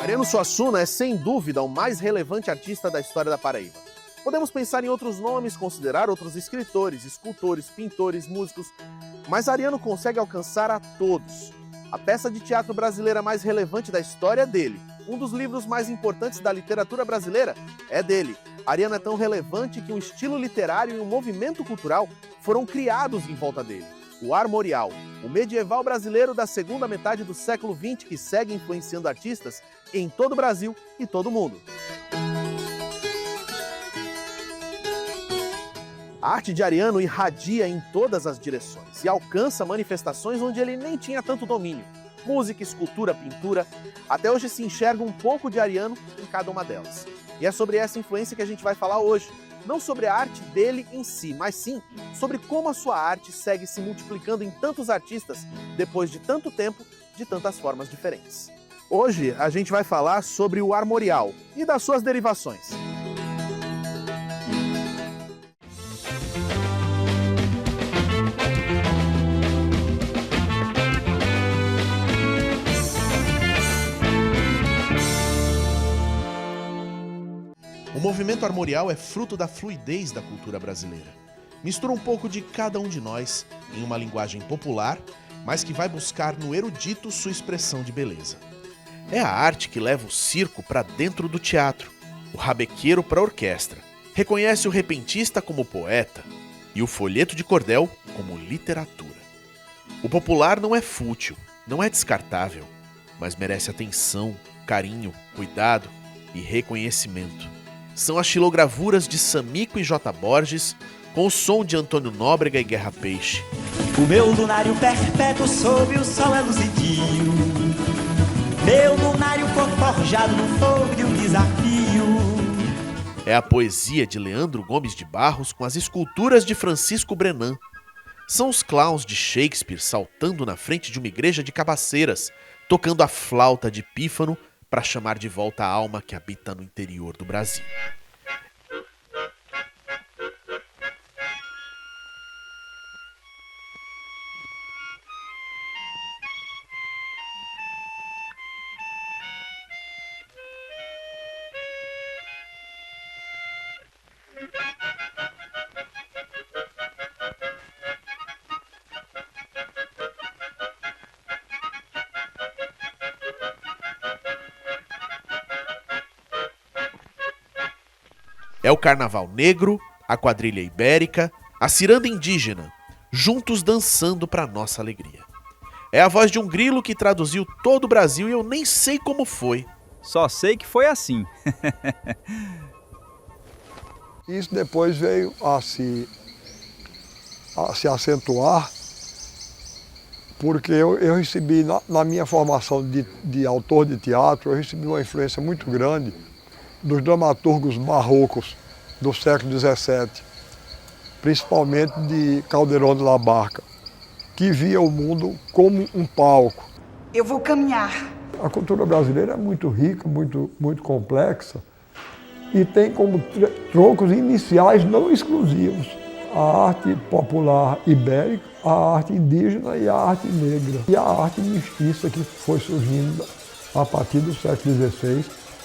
Ariano Suassuna é, sem dúvida, o mais relevante artista da história da Paraíba. Podemos pensar em outros nomes, considerar outros escritores, escultores, pintores, músicos, mas Ariano consegue alcançar a todos. A peça de teatro brasileira mais relevante da história é dele. Um dos livros mais importantes da literatura brasileira é dele. Ariano é tão relevante que um estilo literário e um movimento cultural foram criados em volta dele. O armorial, o medieval brasileiro da segunda metade do século XX que segue influenciando artistas em todo o Brasil e todo o mundo. A arte de Ariano irradia em todas as direções e alcança manifestações onde ele nem tinha tanto domínio. Música, escultura, pintura, até hoje se enxerga um pouco de Ariano em cada uma delas. E é sobre essa influência que a gente vai falar hoje. Não sobre a arte dele em si, mas sim sobre como a sua arte segue se multiplicando em tantos artistas depois de tanto tempo, de tantas formas diferentes. Hoje a gente vai falar sobre o armorial e das suas derivações. O movimento armorial é fruto da fluidez da cultura brasileira. Mistura um pouco de cada um de nós em uma linguagem popular, mas que vai buscar no erudito sua expressão de beleza. É a arte que leva o circo para dentro do teatro, o rabequeiro para a orquestra, reconhece o repentista como poeta e o folheto de cordel como literatura. O popular não é fútil, não é descartável, mas merece atenção, carinho, cuidado e reconhecimento. São as xilogravuras de Samico e J. Borges, com o som de Antônio Nóbrega e Guerra Peixe. O meu lunário perpétuo sob o sol é luzidio. Meu lunário for forjado no fogo de um desafio. É a poesia de Leandro Gomes de Barros com as esculturas de Francisco Brenan. São os clowns de Shakespeare saltando na frente de uma igreja de cabaceiras, tocando a flauta de pífano para chamar de volta a alma que habita no interior do Brasil. É o carnaval negro, a quadrilha ibérica, a ciranda indígena, juntos dançando para nossa alegria. É a voz de um grilo que traduziu todo o Brasil e eu nem sei como foi. Só sei que foi assim. Isso depois veio a se acentuar, porque eu recebi, na minha formação de autor de teatro, eu recebi uma influência muito grande dos dramaturgos barrocos do século XVII, principalmente de Calderón de la Barca, que via o mundo como um palco. Eu vou caminhar. A cultura brasileira é muito rica, muito complexa e tem como troncos iniciais não exclusivos a arte popular ibérica, a arte indígena e a arte negra. E a arte mestiça que foi surgindo a partir do século XVI,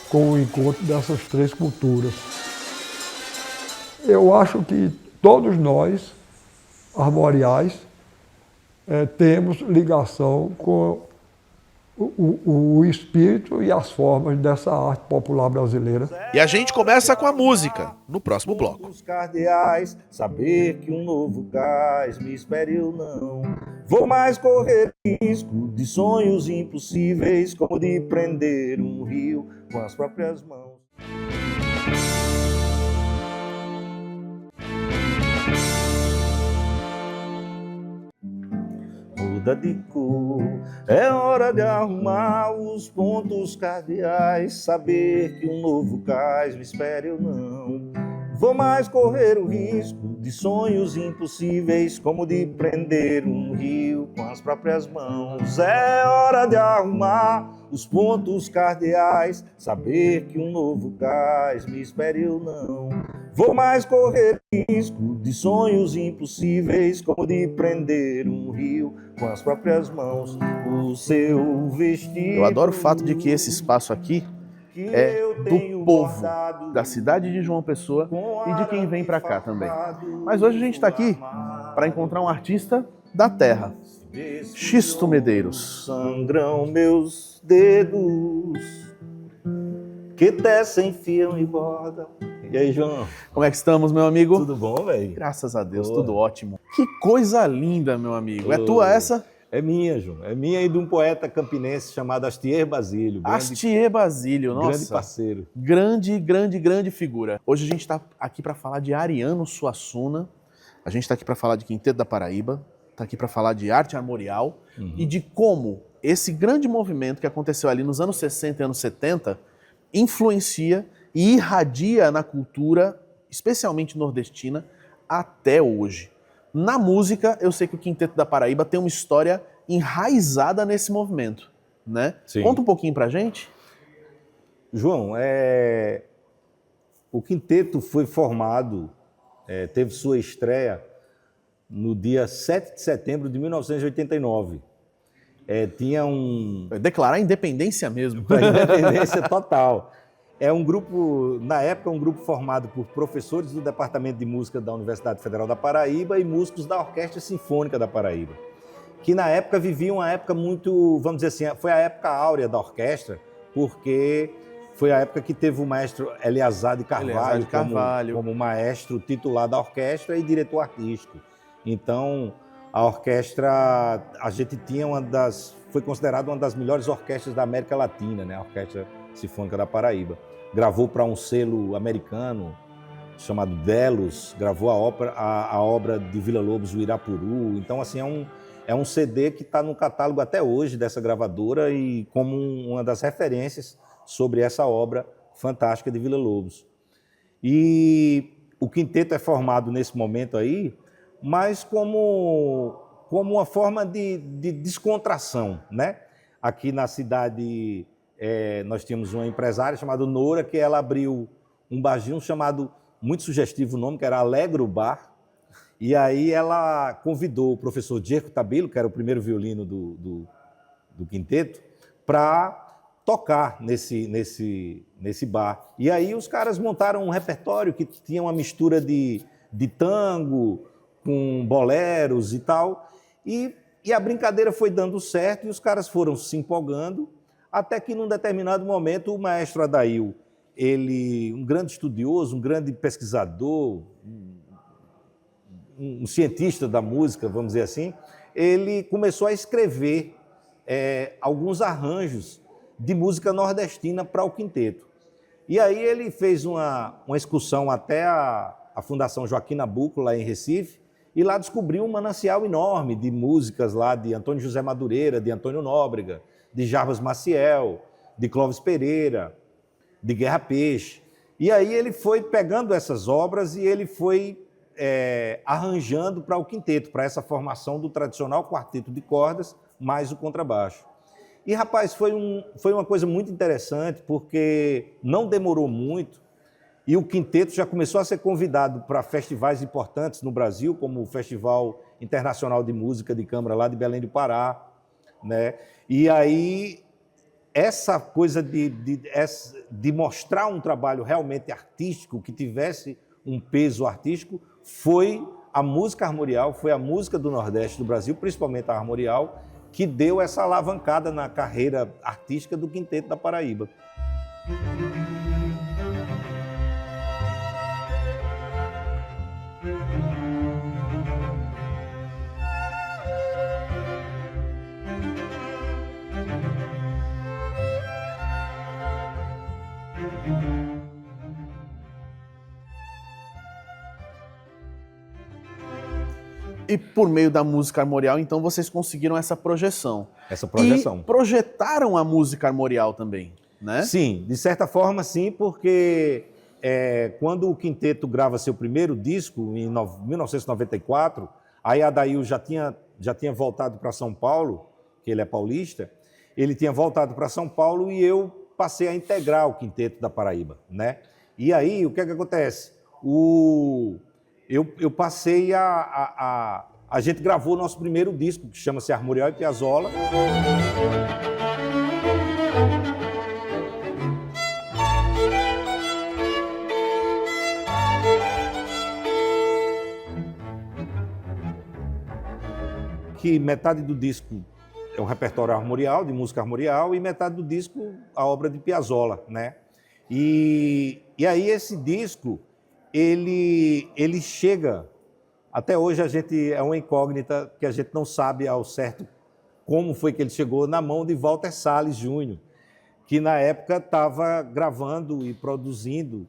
com o encontro dessas três culturas. Eu acho que todos nós, armoriais, temos ligação com o espírito e as formas dessa arte popular brasileira. E a gente começa com a música, no próximo bloco. Os cardeais, saber que um novo cais me espere eu não. Vou mais correr risco de sonhos impossíveis, como de prender um rio com as próprias mãos. Muda de cor, é hora de arrumar os pontos cardeais, saber que um novo cais me espere eu não. Vou mais correr o risco de sonhos impossíveis, como de prender um rio com as próprias mãos. É hora de arrumar os pontos cardeais, saber que um novo cais me espere eu não. Vou mais correr risco de sonhos impossíveis, como de prender um rio com as próprias mãos o seu vestido. Eu adoro o fato de que esse espaço aqui é do povo, da cidade de João Pessoa e de quem vem para cá também. Mas hoje a gente está aqui para encontrar um artista da terra, Xisto Medeiros. Sangram meus dedos que tecem, fiam e bordam. E aí, João? Como é que estamos, meu amigo? Tudo bom, velho? Graças a Deus, Boa. tudo ótimo. Que coisa linda, meu amigo. É tua essa? É minha, João. É minha e de um poeta campinense chamado Astier Basílio. Astier Basílio, nossa. Grande parceiro. Grande figura. Hoje a gente está aqui para falar de Ariano Suassuna, a gente está aqui para falar de Quinteto da Paraíba, está aqui para falar de arte armorial e de como esse grande movimento que aconteceu ali nos anos 60 e anos 70 influencia e irradia na cultura, especialmente nordestina, até hoje. Na música, eu sei que o Quinteto da Paraíba tem uma história enraizada nesse movimento, né? Sim. Conta um pouquinho pra gente. João, o Quinteto foi formado, teve sua estreia no dia 7 de setembro de 1989. Tinha um... Declarar independência mesmo. Para independência total. É um grupo, na época, um grupo formado por professores do Departamento de Música da Universidade Federal da Paraíba e músicos da Orquestra Sinfônica da Paraíba, que na época viviam uma época muito, vamos dizer assim, foi a época áurea da orquestra, porque foi a época que teve o maestro Eleazar de Carvalho, como maestro titular da orquestra e diretor artístico. Então, a orquestra, a gente tinha foi considerada uma das melhores orquestras da América Latina, né? A Orquestra Sinfônica da Paraíba. Gravou para um selo americano chamado Delos, gravou a obra de Villa-Lobos, o Irapuru. Então, assim, é um CD que está no catálogo até hoje dessa gravadora e como uma das referências sobre essa obra fantástica de Villa-Lobos. E o quinteto é formado nesse momento aí, mas como uma forma de descontração, né? Aqui na cidade... nós tínhamos uma empresária chamada Nora, que ela abriu um barzinho chamado, muito sugestivo o nome, que era Alegro Bar, e aí ela convidou o professor Diego Tabilo, que era o primeiro violino do quinteto, para tocar nesse bar. E aí os caras montaram um repertório que tinha uma mistura de tango com boleros e tal, e a brincadeira foi dando certo e os caras foram se empolgando, até que, num determinado momento, o maestro Adail, ele, um grande estudioso, um grande pesquisador, um cientista da música, vamos dizer assim, ele começou a escrever alguns arranjos de música nordestina para o quinteto. E aí ele fez uma excursão até a Fundação Joaquim Nabuco, lá em Recife, e lá descobriu um manancial enorme de músicas lá de Antônio José Madureira, de Antônio Nóbrega, de Jarbas Maciel, de Clóvis Pereira, de Guerra Peixe. E aí ele foi pegando essas obras e ele foi arranjando para o quinteto, para essa formação do tradicional quarteto de cordas, mais o contrabaixo. E, rapaz, foi uma coisa muito interessante, porque não demorou muito, e o quinteto já começou a ser convidado para festivais importantes no Brasil, como o Festival Internacional de Música de Câmara lá de Belém do Pará, né? E aí, essa coisa de mostrar um trabalho realmente artístico, que tivesse um peso artístico, foi a música armorial, foi a música do Nordeste do Brasil, principalmente a armorial, que deu essa alavancada na carreira artística do Quinteto da Paraíba. E por meio da música armorial, então, vocês conseguiram essa projeção. Essa projeção. E projetaram a música armorial também, né? Sim, de certa forma sim, porque quando o quinteto grava seu primeiro disco, em 1994, aí Adail já tinha voltado para São Paulo, que ele é paulista, ele tinha voltado para São Paulo e eu passei a integrar o Quinteto da Paraíba, né? E aí, o que é que acontece? Eu passei a a gente gravou o nosso primeiro disco, que chama-se Armorial e Piazzolla. Que metade do disco é um repertório armorial, de música armorial, e metade do disco a obra de Piazzolla, né? E aí esse disco, ele chega, até hoje a gente é uma incógnita que a gente não sabe ao certo como foi que ele chegou na mão de Walter Salles Júnior, que na época estava gravando e produzindo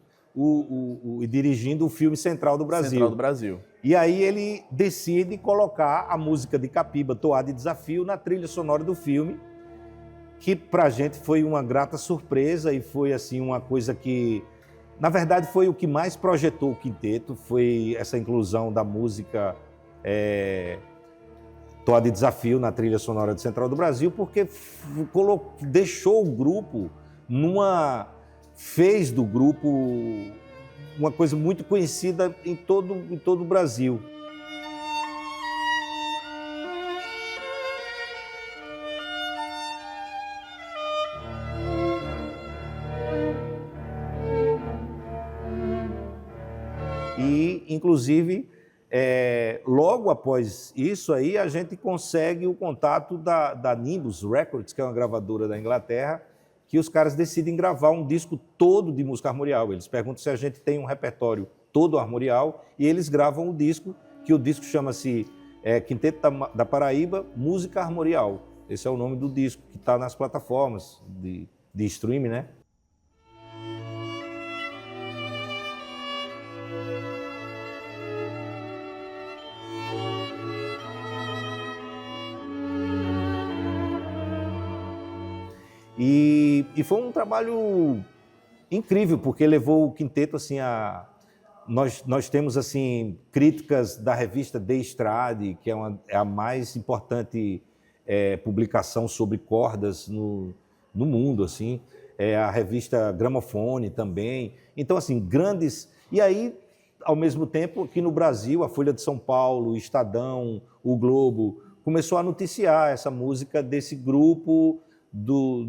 e dirigindo o filme Central do Brasil. Central do Brasil. E aí ele decide colocar a música de Capiba, Toada e Desafio, na trilha sonora do filme, que pra gente foi uma grata surpresa e foi assim uma coisa que, na verdade, foi o que mais projetou o quinteto, foi essa inclusão da música Toada e Desafio na trilha sonora de Central do Brasil, porque deixou o grupo fez do grupo uma coisa muito conhecida em todo o Brasil. E, inclusive, logo após isso aí, a gente consegue o contato da Nimbus Records, que é uma gravadora da Inglaterra, que os caras decidem gravar um disco todo de música armorial. Eles perguntam se a gente tem um repertório todo armorial e eles gravam o disco, que o disco chama-se Quinteto da Paraíba, Música Armorial. Esse é o nome do disco, que está nas plataformas de streaming, né? E foi um trabalho incrível, porque levou o quinteto assim a... Nós temos assim críticas da revista The Estrade, que é a mais importante publicação sobre cordas no mundo, assim. A revista Gramofone também. Então, assim, grandes... E aí, ao mesmo tempo, aqui no Brasil, a Folha de São Paulo, o Estadão, o Globo, começou a noticiar essa música desse grupo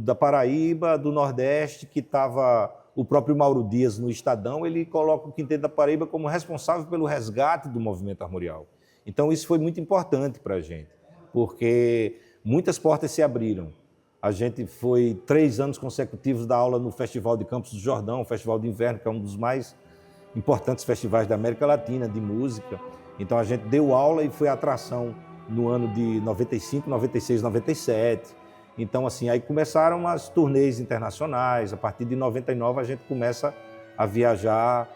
da Paraíba, do Nordeste, que estava o próprio Mauro Dias no Estadão, ele coloca o Quinteto da Paraíba como responsável pelo resgate do movimento armorial. Então isso foi muito importante para a gente, porque muitas portas se abriram. A gente foi 3 anos consecutivos dar aula no Festival de Campos do Jordão, o Festival de Inverno, que é um dos mais importantes festivais da América Latina de música. Então a gente deu aula e foi atração no ano de 95, 96, 97. Então, assim, aí começaram as turnês internacionais. A partir de 99, a gente começa a viajar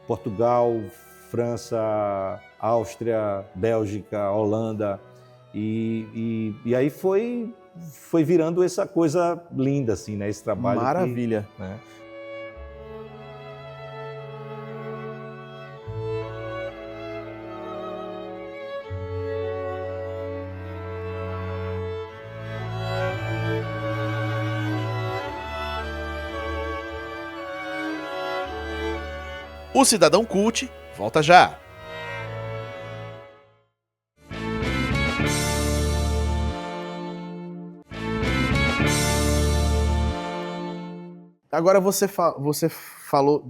Portugal, França, Áustria, Bélgica, Holanda. E aí foi virando essa coisa linda, assim, né? Esse trabalho. Maravilha. Né? O Cidadão Cult volta já. Agora você falou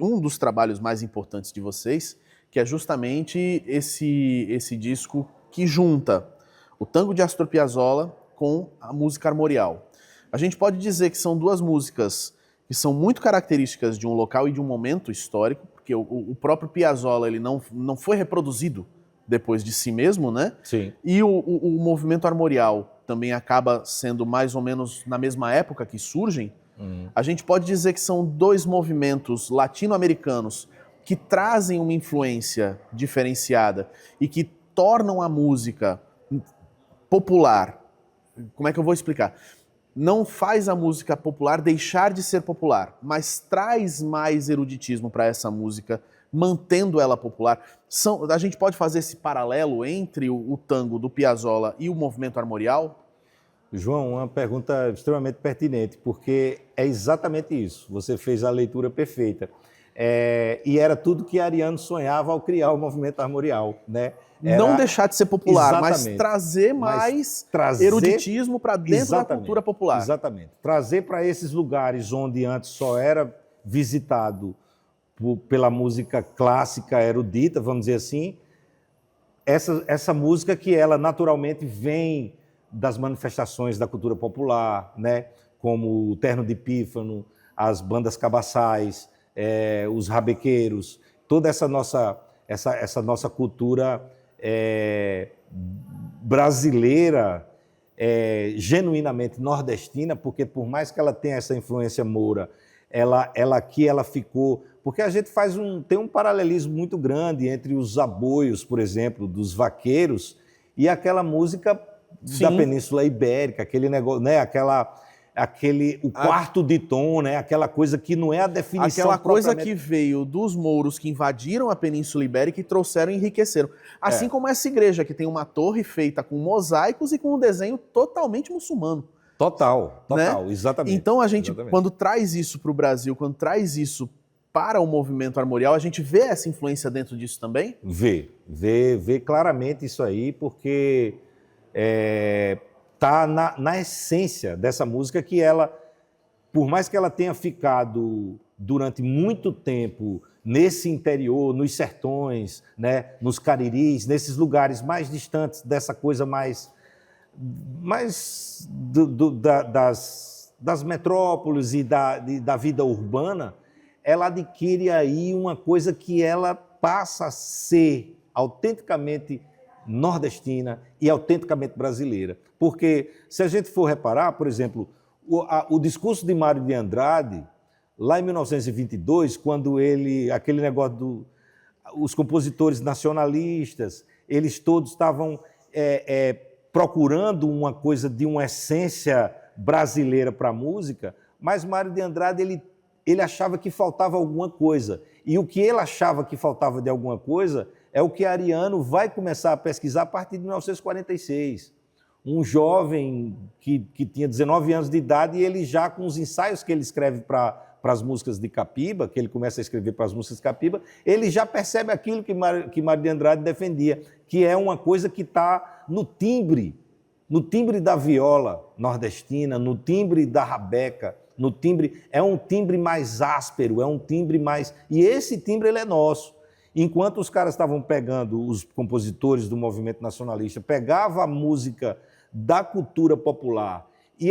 um dos trabalhos mais importantes de vocês, que é justamente esse disco que junta o tango de Astor Piazzolla com a música armorial. A gente pode dizer que são duas músicas que são muito características de um local e de um momento histórico, porque o próprio Piazzolla ele não foi reproduzido depois de si mesmo, né? Sim. E o movimento armorial também acaba sendo mais ou menos na mesma época que surgem. A gente pode dizer que são dois movimentos latino-americanos que trazem uma influência diferenciada e que tornam a música popular. Como é que eu vou explicar? Não faz a música popular deixar de ser popular, mas traz mais eruditismo para essa música, mantendo ela popular. A gente pode fazer esse paralelo entre o tango do Piazzolla e o movimento armorial? João, uma pergunta extremamente pertinente, porque é exatamente isso. Você fez a leitura perfeita. E era tudo que Ariano sonhava ao criar o movimento armorial, né? Não deixar de ser popular, mas Exatamente. trazer Mas mais trazer- eruditismo para dentro da Exatamente, cultura popular. Exatamente. Trazer para esses lugares onde antes só era visitado pela música clássica erudita, vamos dizer assim, essa música que ela naturalmente vem das manifestações da cultura popular, né? Como o Terno de Pífano, as bandas cabaçais, os rabequeiros, toda essa nossa cultura brasileira, genuinamente nordestina, porque por mais que ela tenha essa influência moura, ela aqui ela ficou... Porque a gente tem um paralelismo muito grande entre os aboios, por exemplo, dos vaqueiros e aquela música da Península Ibérica, aquele negócio, né? O quarto de tom, né? Aquela coisa que não é a definição Aquela coisa propriamente... que veio dos mouros que invadiram a Península Ibérica e trouxeram e enriqueceram. Assim como essa igreja, que tem uma torre feita com mosaicos e com um desenho totalmente muçulmano. Total, Né? exatamente. Então a gente, Exatamente. quando traz isso para o Brasil, quando traz isso para o movimento armorial, a gente vê essa influência dentro disso também? Vê claramente isso aí, porque tá na essência dessa música que ela, por mais que ela tenha ficado durante muito tempo nesse interior, nos sertões, né, nos cariris, nesses lugares mais distantes dessa coisa mais das metrópoles e da vida urbana, ela adquire aí uma coisa que ela passa a ser autenticamente nordestina e autenticamente brasileira. Porque se a gente for reparar, por exemplo, o discurso de Mário de Andrade, lá em 1922, quando aquele negócio os compositores nacionalistas, eles todos estavam procurando uma coisa de uma essência brasileira para a música, mas Mário de Andrade ele achava que faltava alguma coisa. E o que ele achava que faltava de alguma coisa é o que Ariano vai começar a pesquisar a partir de 1946. Um jovem que tinha 19 anos de idade e ele já, com os ensaios que ele escreve para as músicas de Capiba, que ele começa a escrever para as músicas de Capiba, ele já percebe aquilo que Mário de Andrade defendia, que é uma coisa que está no timbre da viola nordestina, no timbre da rabeca, no timbre, é um timbre mais áspero, é um timbre mais... E esse timbre ele é nosso. Enquanto os caras estavam pegando, os compositores do movimento nacionalista, pegavam a música da cultura popular e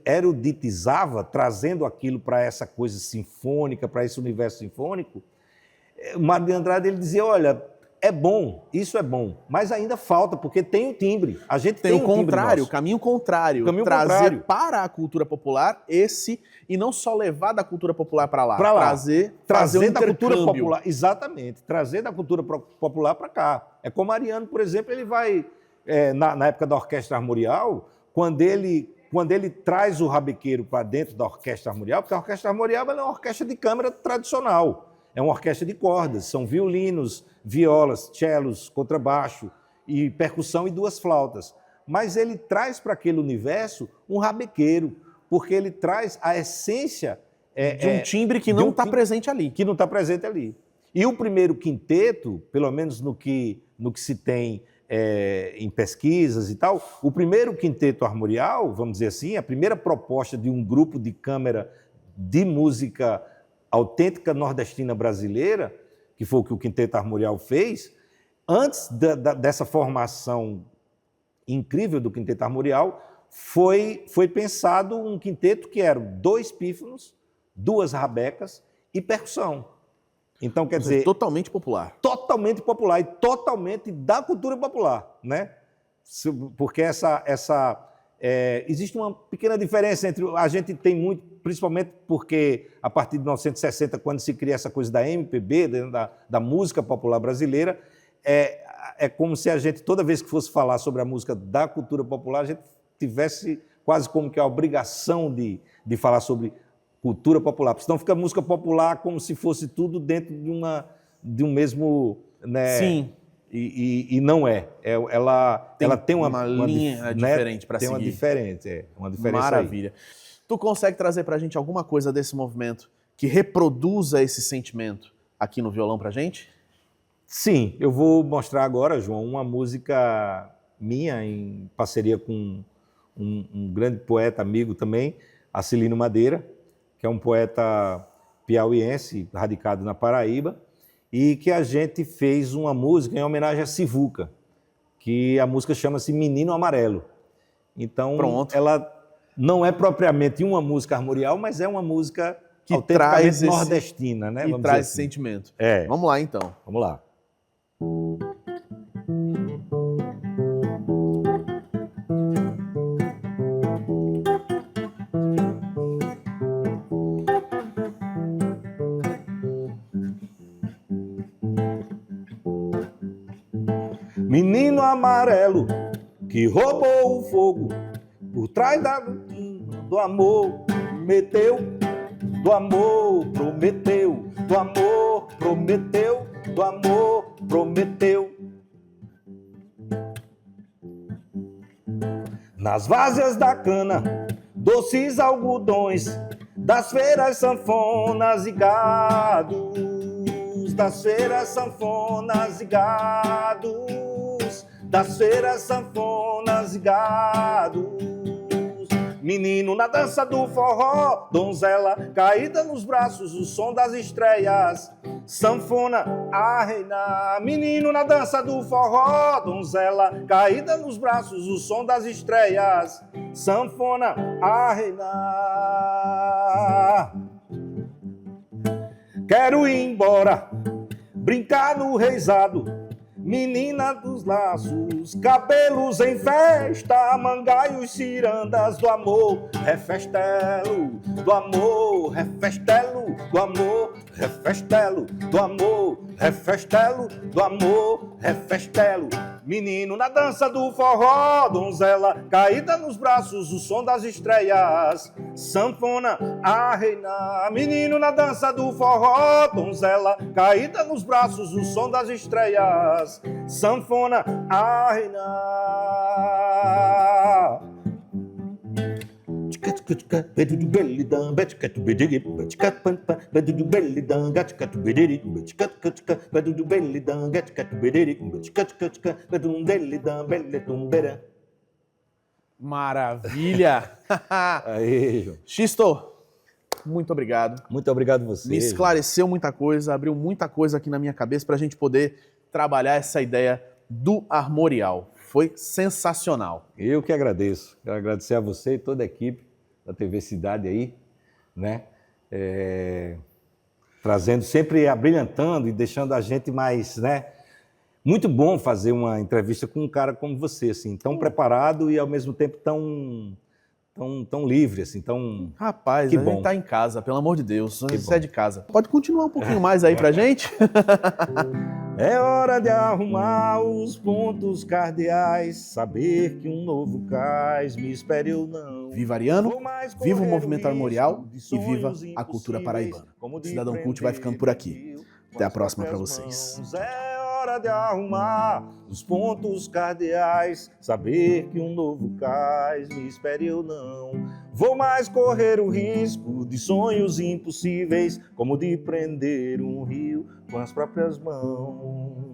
eruditizava, trazendo aquilo para essa coisa sinfônica, para esse universo sinfônico, o Mário de Andrade ele dizia, olha, é bom, isso é bom, mas ainda falta, porque tem o timbre. A gente tem o um timbre contrário, nosso. o caminho contrário. Caminho trazer contrário. para a cultura popular e não só levar da cultura popular para lá. Fazer Trazer um da cultura intercâmbio. popular, exatamente, trazer da cultura popular para cá. É como Ariano, por exemplo, ele vai, na época da Orquestra Armorial, quando ele traz o rabequeiro para dentro da Orquestra Armorial, porque a Orquestra Armorial é uma orquestra de câmara tradicional, é uma orquestra de cordas, são violinos, violas, cellos, contrabaixo e percussão e 2 flautas. Mas ele traz para aquele universo um rabequeiro, porque ele traz a essência de um timbre que não está presente ali. Que não está presente ali. E o primeiro quinteto, pelo menos no que se tem em pesquisas e tal, o primeiro quinteto armorial, vamos dizer assim, a primeira proposta de um grupo de câmara de música autêntica nordestina brasileira, que foi o que o Quinteto Armorial fez, antes dessa formação incrível do Quinteto Armorial, foi pensado um quinteto que era 2 pífanos, 2 rabecas e percussão. Então, quer dizer... Totalmente popular. Totalmente popular e totalmente da cultura popular, né? Porque existe uma pequena diferença entre... A gente tem muito, principalmente porque a partir de 1960, quando se cria essa coisa da MPB, da música popular brasileira, é como se a gente, toda vez que fosse falar sobre a música da cultura popular, a gente tivesse quase como que a obrigação de falar sobre cultura popular. Porque senão fica música popular como se fosse tudo dentro de um mesmo... Né? Sim. E não é. Ela tem uma linha diferente para seguir. Tem uma diferença. Maravilha. Aí. Tu consegue trazer para a gente alguma coisa desse movimento que reproduza esse sentimento aqui no violão para a gente? Sim, eu vou mostrar agora, João, uma música minha em parceria com um grande poeta amigo também, Acilino Madeira, que é um poeta piauiense, radicado na Paraíba, e que a gente fez uma música em homenagem a Sivuca, que a música chama-se Menino Amarelo. Então, Pronto. ela não é propriamente uma música armorial, mas é uma música Que autenticamente traz esse- nordestina, né? E Vamos traz dizer esse assim. sentimento. É, Vamos lá, então. vamos lá. Menino amarelo que roubou o fogo por trás da cortina do amor, meteu, do amor, prometeu, do amor, prometeu, do amor, prometeu. Nas várzeas da cana, doces algodões, das feiras sanfonas e gados, das feiras sanfonas e gados, das feiras sanfonas e gados. Menino na dança do forró, donzela caída nos braços, o som das estreias, sanfona a reinar. Menino na dança do forró, donzela caída nos braços, o som das estreias, sanfona a reinar. Quero ir embora, brincar no reisado, menina dos laços, cabelos em festa, mangaios, cirandas do amor, refestelo do amor, refestelo do amor, refestelo do amor, refestelo do amor, refestelo. Menino na dança do forró, donzela caída nos braços, o som das estreias, sanfona a reinar. Menino na dança do forró, donzela caída nos braços, o som das estreias, sanfona a reinar. Maravilha! Aí, João. Xisto, muito obrigado. Muito obrigado a você. Me esclareceu muita coisa, abriu muita coisa aqui na minha cabeça para a gente poder trabalhar essa ideia do armorial. Foi sensacional. Eu que agradeço. Quero agradecer a você e toda a equipe da TV Cidade aí, né? Trazendo, sempre abrilhantando e deixando a gente mais, né? Muito bom fazer uma entrevista com um cara como você, assim, tão preparado e ao mesmo tempo tão livre, assim, tão... Rapaz, Que a gente bom. tá em casa, pelo amor de Deus. Que Você bom. é de casa. Pode continuar um pouquinho mais aí pra gente? É hora de arrumar os pontos cardeais, saber que um novo cais me espere ou não. Viva Ariano, Vou mais viva o correr movimento risco armorial de e viva sonhos a cultura impossíveis, paraibana. como de Cidadão Cult vai ficando por aqui. Até a próxima pra vocês. mãos. É hora de arrumar os pontos cardeais, saber que um novo cais me espere ou não. Vou mais correr o risco de sonhos impossíveis, como de prender um rio com as próprias mãos.